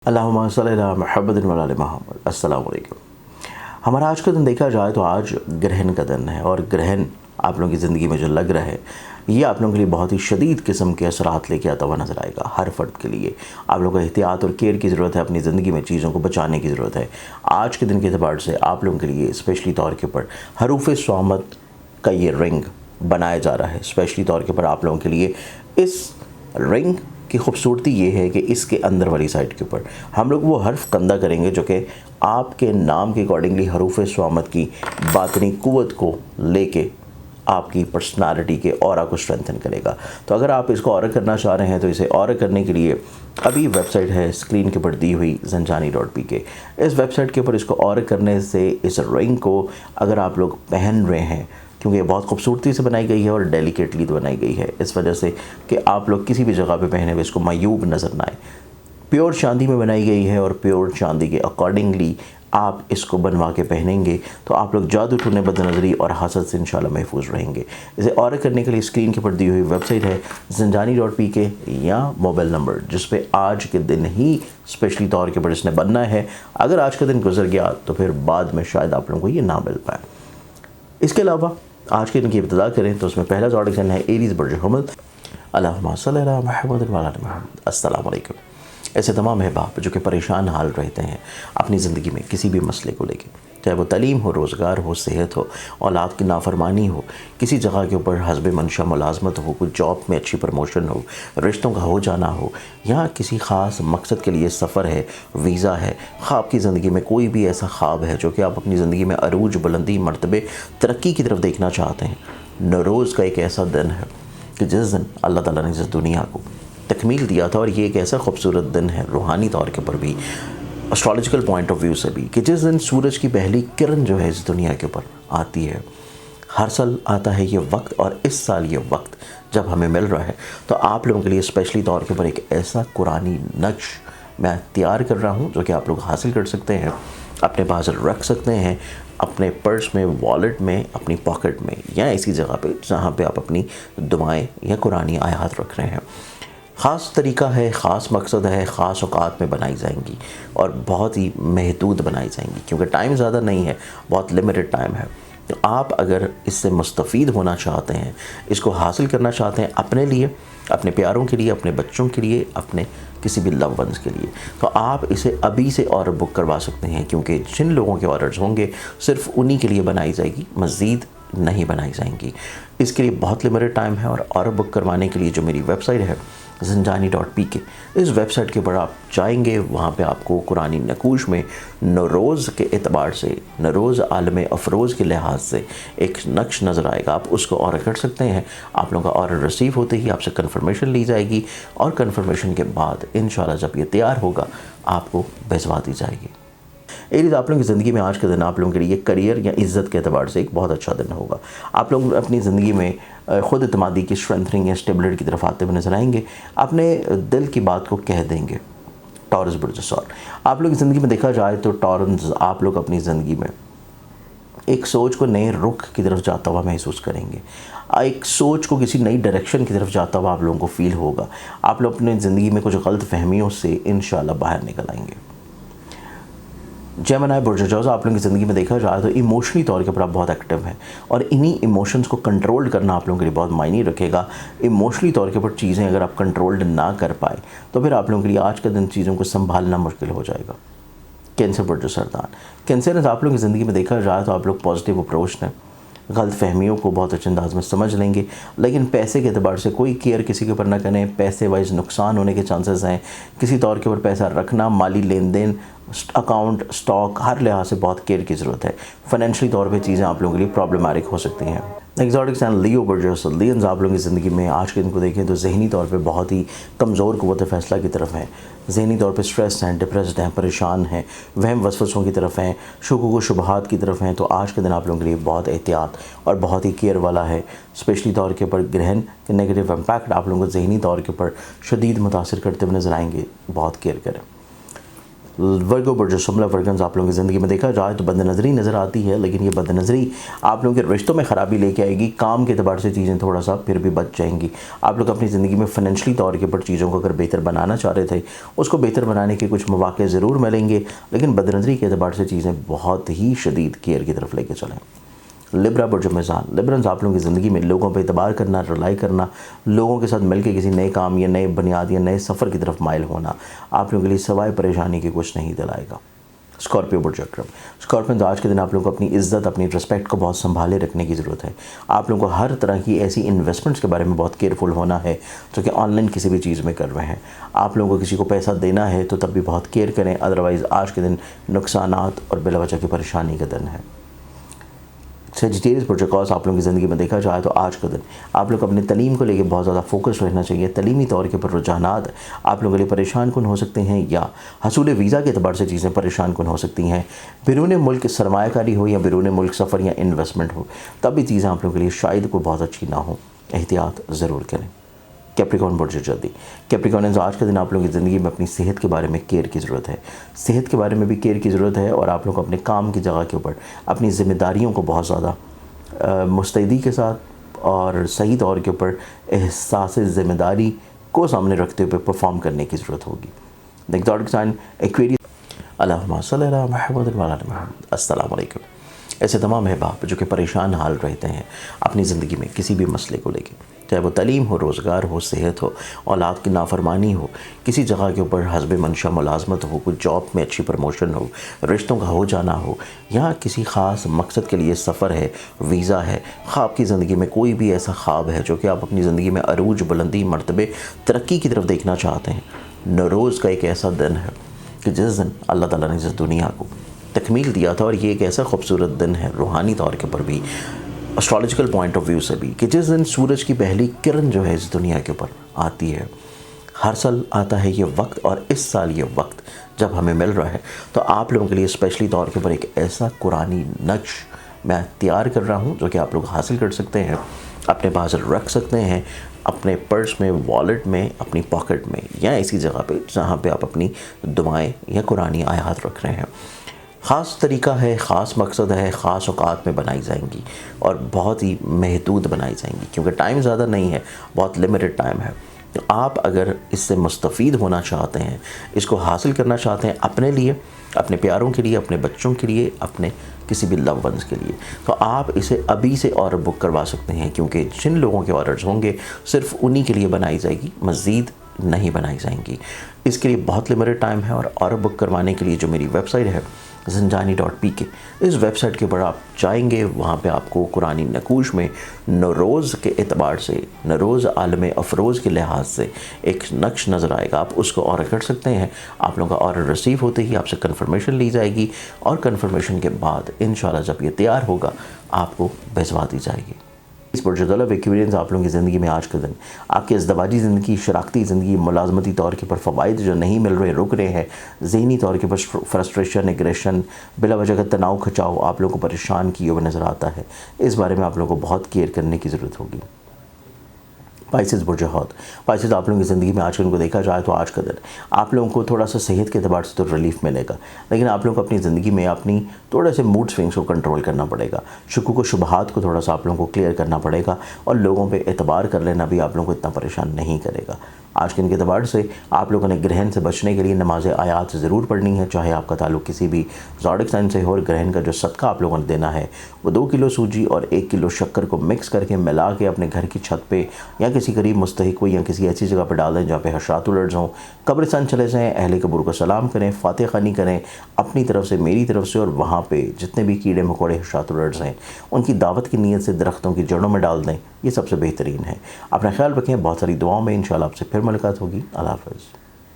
अल्लाहुम्मा सल्ली अला मुहम्मद व अला मुहम्मद। अस्सलाम वालेकुम। हमारा आज का दिन देखा जाए तो आज ग्रहण का दिन है, और ग्रहण आप लोगों की ज़िंदगी में जो लग रहा है ये आप लोगों के लिए बहुत ही शदीद किस्म के असरात लेके आता हुआ नज़र आएगा। हर फ़र्द के लिए आप लोगों को एहतियात और केयर की ज़रूरत है, अपनी ज़िंदगी में चीज़ों को बचाने की ज़रूरत है। आज के दिन के अतबार से आप लोगों के लिए स्पेशली तौर के ऊपर हरूफ स्वामत का ये रिंग बनाया जा रहा है। स्पेशली तौर के ऊपर आप लोगों के लिए इस रिंग की खूबसूरती ये है कि इसके अंदर वाली साइड के ऊपर हम लोग वो हर्फ कंदा करेंगे जो कि आपके नाम के अकॉर्डिंगली हरूफ स्वामत की बातनी क़ुव्वत को लेके आपकी पर्सनालिटी के ऑरा को स्ट्रेंथन करेगा। तो अगर आप इसको ऑरा करना चाह रहे हैं तो इसे ऑरा करने के लिए अभी वेबसाइट है स्क्रीन के ऊपर दी हुई zanjani.pk। इस वेबसाइट के ऊपर इसको ऑरा करने से इस रिंग को अगर आप लोग पहन रहे हैं, क्योंकि ये बहुत खूबसूरती से बनाई गई है और डेलिकेटली तो बनाई गई है, इस वजह से कि आप लोग किसी भी जगह पे पहने हुए इसको मायूब नज़र ना आए। प्योर चांदी में बनाई गई है और प्योर चांदी के अकॉर्डिंगली आप इसको बनवा के पहनेंगे तो आप लोग जादू टूने बदनज़री और हसद से इंशाल्लाह महफूज रहेंगे। इसे ऑर्डर करने के लिए स्क्रीन के ऊपर दी हुई वेबसाइट है zanjani.pk या मोबाइल नंबर जिस पे आज के दिन ही स्पेशली तौर के ऊपर इसने बनना है। अगर आज का दिन गुजर गया तो फिर बाद में शायद आप लोगों को ये ना मिल पाए। इसके अलावा आज के दिन की इब्तिदा करें तो उसमें पहला ज़ोडिक साइन है एरीज़ बुर्ज हुमल। अल्लाहुम्मा सल्ली अला मुहम्मद व अला मुहम्मद। अस्सलाम वालेकुम। ऐसे तमाम अहबाब जो कि परेशान हाल रहते हैं अपनी ज़िंदगी में किसी भी मसले को लेके, चाहे वो तालीम हो, रोज़गार हो, सेहत हो, औलाद की नाफरमानी हो, किसी जगह के ऊपर हस्ब मंशा मुलाजमत हो, कोई जॉब में अच्छी प्रमोशन हो, रिश्तों का हो जाना हो, या किसी ख़ास मकसद के लिए सफ़र है, वीज़ा है, ख़्वाब की ज़िंदगी में कोई भी ऐसा ख्वाब है जो कि आप अपनी ज़िंदगी में अरूज, बुलंदी, मर्तबे, तरक्की की तरफ देखना चाहते हैं। नौरोज़ का एक ऐसा दिन है कि जिस दिन अल्लाह ताला ने इस दुनिया को तकमील दिया था, और ये एक ऐसा खूबसूरत दिन है रूहानी तौर के ऊपर भी, एस्ट्रोलॉजिकल पॉइंट ऑफ व्यू से भी, कि जिस दिन सूरज की पहली किरण जो है इस दुनिया के ऊपर आती है। हर साल आता है ये वक्त, और इस साल ये वक्त जब हमें मिल रहा है तो आप लोगों के लिए स्पेशली तौर के ऊपर एक ऐसा कुरानी नक्श मैं तैयार कर रहा हूँ जो कि आप लोग हासिल कर सकते हैं, अपने पास रख सकते हैं, अपने पर्स में, वॉलेट में, अपनी पॉकेट में, या ऐसी जगह पे जहाँ पे आप अपनी दुआएं या कुरानी आयात रख रहे हैं। ख़ास तरीका है, ख़ास मकसद है, ख़ास औकात में बनाई जाएंगी और बहुत ही महदूद बनाई जाएंगी, क्योंकि टाइम ज़्यादा नहीं है, बहुत लिमिटेड टाइम है। तो आप अगर इससे मुस्तफ़ीद होना चाहते हैं, इसको हासिल करना चाहते हैं अपने लिए, अपने प्यारों के लिए, अपने बच्चों के लिए, अपने किसी भी लव वंस के लिए, तो आप इसे अभी से ऑर्डर बुक करवा सकते हैं, क्योंकि जिन लोगों के ऑर्डर्स होंगे सिर्फ उन्हीं के लिए बनाई जाएगी, मज़ीद नहीं बनाई जाएंगी। इसके लिए बहुत लिमिटेड टाइम है, और ऑर्डर बुक करवाने के लिए जो मेरी वेबसाइट है zanjani.pk, इस वेबसाइट के ऊपर आप जाएंगे, वहाँ पे आपको कुरानी नकूश में नौरोज़ के एतबार से, नौरोज़ आलम अफरोज़ के लिहाज से एक नक्श नज़र आएगा। आप उसको ऑर्डर कर सकते हैं। आप लोगों का ऑर्डर रिसीव होते ही आपसे कन्फर्मेशन ली जाएगी, और कन्फर्मेशन के बाद इंशाल्लाह जब ये तैयार होगा आपको भिजवा दी जाएगी। एरीज़, आप लोगों की ज़िंदगी में आज का दिन आप लोगों के लिए करियर या इज़्ज़त के अतबार से एक बहुत अच्छा दिन होगा। आप लोग अपनी ज़िंदगी में ख़ुद एतमादी की स्ट्रेंथनिंग या स्टेबिलिटी की तरफ आते हुए नजर आएंगे। अपने दिल की बात को कह देंगे। टॉरस बुर्ज सौर, आप लोग की ज़िंदगी में देखा जाए तो टॉरस आप लोग अपनी ज़िंदगी में एक सोच को नए रुख की तरफ जाता हुआ महसूस करेंगे, एक सोच को किसी नई डायरेक्शन की तरफ जाता हुआ आप लोगों को फील होगा। आप लोग अपनी ज़िंदगी में कुछ गलत फहमियों से इंशाल्लाह बाहर निकल आएंगे। जेमिनी बुर्ज जौज़ा, आप लोगों की ज़िंदगी में देखा जाए तो इमोशनली तौर के ऊपर आप बहुत एक्टिव हैं, और इन्हीं इमोशंस को कंट्रोल करना आप लोगों के लिए बहुत मायने रखेगा। इमोशनली तौर के ऊपर चीज़ें अगर आप कंट्रोल्ड ना कर पाए तो फिर आप लोगों के लिए आज का दिन चीज़ों को संभालना मुश्किल हो जाएगा। कैंसर बुर्ज सरदार, कैंसर आप लोगों की ज़िंदगी में देखा जाए तो आप लोग पॉजिटिव अप्रोच हैं, गलत फहमियों को बहुत अच्छे अंदाज में समझ लेंगे, लेकिन पैसे के अतबार से कोई केयर किसी के ऊपर ना करें। पैसे वाइज नुकसान होने के चांसेस हैं। किसी तौर के ऊपर पैसा रखना, माली लेन देन, अकाउंट, स्टॉक, हर लिहाज से बहुत केयर की ज़रूरत है। फाइनेंशियली तौर पे चीज़ें आप लोगों के लिए प्रॉब्लमेटिक हो सकती हैं। एक्सोटिक साइन लियो बुर्ज, लियंस, आप लोगों की ज़िंदगी में आज के दिन को देखें तो ज़हनी तौर पे बहुत ही कमज़ोर क़ुव्वत फ़ैसला की तरफ हैं। ज़हनी तौर पे स्ट्रेस हैं, डिप्रेस्ड हैं, परेशान हैं, वहम वसवसों की तरफ हैं, शुकुक व शुबहात की तरफ हैं। तो आज के दिन आप लोगों के लिए बहुत एहतियात और बहुत ही केयर वाला है। स्पेशली तौर के ऊपर ग्रहण के नेगेटिव इम्पैक्ट आप लोगों को ज़हनी तौर के ऊपर शदीद मुतासर करते हुए नज़र आएंगे। बहुत केयर करें। वर्गो पर जो शिमला वर्गन्स आप लोगों की ज़िंदगी में देखा जाए तो बदनज़री नज़र आती है, लेकिन ये बदनज़री आप लोगों के रिश्तों में ख़राबी लेके आएगी। काम के अतबार से चीज़ें थोड़ा सा फिर भी बच जाएंगी। आप लोग अपनी ज़िंदगी में फ़ाइनेंशियली तौर के ऊपर चीज़ों को अगर बेहतर बनाना चाह रहे थे, उसको बेहतर बनाने के कुछ मौक़े ज़रूर मिलेंगे, लेकिन बदनज़री के अतबार से चीज़ें बहुत ही शदीद केयर की तरफ लेके चलें। लिब्रा बुर्ज मिज़ान, लिब्रन्स आप लोगों की ज़िंदगी में लोगों पे एतबार करना, रिलाई करना, लोगों के साथ मिलकर किसी नए काम या नए बुनियाद या नए सफ़र की तरफ माइल होना आप लोगों के लिए सवाए परेशानी के कुछ नहीं दिलाएगा। स्कॉर्पियो बुर्ज अक्रम, स्कॉर्पियंस आज के दिन आप लोगों को अपनी इज़्ज़त, अपनी रिस्पेक्ट को बहुत संभाले रखने की ज़रूरत है। आप लोगों को हर तरह की ऐसी इन्वेस्टमेंट्स के बारे में बहुत केयरफुल होना है जो कि ऑनलाइन किसी भी चीज़ में कर रहे हैं। आप लोगों को किसी को पैसा देना है तो तब भी बहुत केयर करें, अदरवाइज़ आज के दिन नुकसानात और बिलावजह की परेशानी का दिन है। सेजिटेरियस प्रोटोकॉल्स आप लोगों की ज़िंदगी में देखा जाए तो आज का दिन आप लोग अपनी तलीम को लेकर बहुत ज़्यादा फोकस रहना चाहिए। तलीमी तौर के ऊपर रुझानात आप लोगों के लिए परेशान कुन हो सकते हैं, या हसूल वीज़ा के अतबार से चीज़ें परेशान कुन हो सकती हैं। बैरून मुल्क सरमायाकारी हो या बैरून मुल्क सफ़र या इन्वेस्टमेंट हो, तब भी चीज़ें आप लोगों के लिए शायद कोई बहुत अच्छी ना हो, एहतियात ज़रूर करें। कैप्रिकॉर्न बुर्ज जल्दी, कैप्रिकॉर्नियंस आज के दिन आप लोगों की ज़िंदगी में अपनी सेहत के बारे में केयर की ज़रूरत है। सेहत के बारे में भी केयर की ज़रूरत है, और आप लोग अपने काम की जगह के ऊपर अपनी ज़िम्मेदारियों को बहुत ज़्यादा मुस्तैदी के साथ और सही तौर के ऊपर एहसास ज़िम्मेदारी को सामने रखते हुए परफॉर्म करने की ज़रूरत होगी। द ज़ोडिक साइन एक्वेरियस, अल्लाहुम्मा सल्ली अला मुहम्मद व अला आलि मुहम्मद। अस्सलाम वालेकुम। ऐसे तमाम अहबाब जो कि परेशान हाल रहते हैं अपनी ज़िंदगी में किसी भी मसले को लेकर, चाहे वो तालीम हो, रोज़गार हो, सेहत हो, औलाद की नाफरमानी हो, किसी जगह के ऊपर हस्ब मंशा मुलाजमत हो, कोई जॉब में अच्छी प्रमोशन हो, रिश्तों का हो जाना हो, या किसी ख़ास मकसद के लिए सफ़र है, वीज़ा है, ख्वाब की ज़िंदगी में कोई भी ऐसा ख्वाब है जो कि आप अपनी ज़िंदगी में अरूज, बुलंदी, मर्तबे, तरक्की की तरफ देखना चाहते हैं। नौरोज़ का एक ऐसा दिन है कि जिस दिन अल्लाह ताला ने इस दुनिया को तकमील दिया था, और ये एक ऐसा खूबसूरत दिन है रूहानी तौर के ऊपर भी, एस्ट्रोलॉजिकल पॉइंट ऑफ व्यू से भी, कि जिस दिन सूरज की पहली किरण जो है इस दुनिया के ऊपर आती है। हर साल आता है ये वक्त, और इस साल ये वक्त जब हमें मिल रहा है तो आप लोगों के लिए स्पेशली तौर के ऊपर एक ऐसा कुरानी नक्श मैं तैयार कर रहा हूँ जो कि आप लोग हासिल कर सकते हैं, अपने पास रख सकते हैं, अपने पर्स में, वॉलेट में, अपनी पॉकेट में, या ऐसी जगह पे जहाँ पे आप अपनी दुआएं या कुरानी आयात रख रहे हैं। ख़ास तरीका है, ख़ास मकसद है, ख़ास औकात में बनाई जाएंगी और बहुत ही महदूद बनाई जाएंगी, क्योंकि टाइम ज़्यादा नहीं है, बहुत लिमिटेड टाइम है। तो आप अगर इससे मुस्तफ़ीद होना चाहते हैं, इसको हासिल करना चाहते हैं अपने लिए, अपने प्यारों के लिए, अपने बच्चों के लिए, अपने किसी भी लव वंस के लिए, तो आप इसे अभी से ऑर्डर बुक करवा सकते हैं, क्योंकि जिन लोगों के ऑर्डर्स होंगे सिर्फ उन्हीं के लिए बनाई जाएगी, मज़ीद नहीं बनाई जाएंगी। इसके लिए बहुत लिमिटेड टाइम है, और ऑर्डर बुक करवाने के लिए जो मेरी वेबसाइट है zinjani.pk, इस वेबसाइट के ऊपर आप जाएंगे, वहाँ पे आपको कुरानी नकूश में नौरोज़ के एतबार से, नौरोज़ आलम अफरोज़ के लिहाज से एक नक्श नज़र आएगा, आप उसको ऑर्डर कर सकते हैं। आप लोगों का ऑर्डर रिसीव होते ही आपसे कन्फर्मेशन ली जाएगी, और कन्फर्मेशन के बाद इंशाल्लाह जब ये तैयार होगा आपको भिजवा दी जाएगी। इस प्रोजेक्ट एक्सपीरियंस आप लोगों की ज़िंदगी में आज का दिन आपकी इज़्दवाजी ज़िंदगी, शराकती ज़िंदगी, मुलाजमती तौर के ऊपर फ़वाइद जो नहीं मिल रहे, रुक रहे हैं, ज़हनी तौर के ऊपर फ्रस्ट्रेशन, एग्रेशन, बिला वजह का तनाव खिंचाव आप लोगों को परेशान किए हुए नज़र आता है। इस बारे में आप लोगों को बहुत केयर करने की ज़रूरत होगी। पाइसेस बुर्ज हौत, पाइसेस आप लोगों की ज़िंदगी में आज को देखा जाए तो आज का दिन आप लोगों को थोड़ा सा सेहत के अतबार से तो रिलीफ मिलेगा, लेकिन आप लोगों को अपनी ज़िंदगी में अपनी थोड़े से मूड स्विंग्स को कंट्रोल करना पड़ेगा, शुक्र को शुबहात को थोड़ा सा आप लोगों को क्लियर करना पड़ेगा, और लोगों पे एतबार कर लेना भी आप लोगों को इतना परेशान नहीं करेगा। आज के दिन के अतबार से आप लोगों ने ग्रहण से बचने के लिए नमाज आयात ज़रूर पढ़नी है, चाहे आपका ताल्लुक़ किसी भी ज़ोडिक साइन से हो। और ग्रहण का जो सदका आप लोगों ने देना है वो 2 किलो सूजी और 1 किलो शक्कर को मिक्स करके मिला के अपने घर की छत पे या किसी करीब मुस्तहिक को या किसी ऐसी जगह पर डाल दें जहाँ पे हशरातुल अर्ज़ हों। कब्रिस्तान चले जाएँ, अहले कब्र को सलाम करें, फातिहा ख़ानी करें अपनी तरफ से, मेरी तरफ से, और वहाँ पे जितने भी कीड़े मकोड़े हशरातुल अर्ज़ हैं उनकी दावत की नीयत से दरख्तों की जड़ों में डाल दें। ये सबसे बेहतरीन है। अपना ख्याल रखें, बहुत सारी दुआओं में इंशाल्लाह आपसे फिर मुलाकात होगी। अल्लाह हाफ़िज़।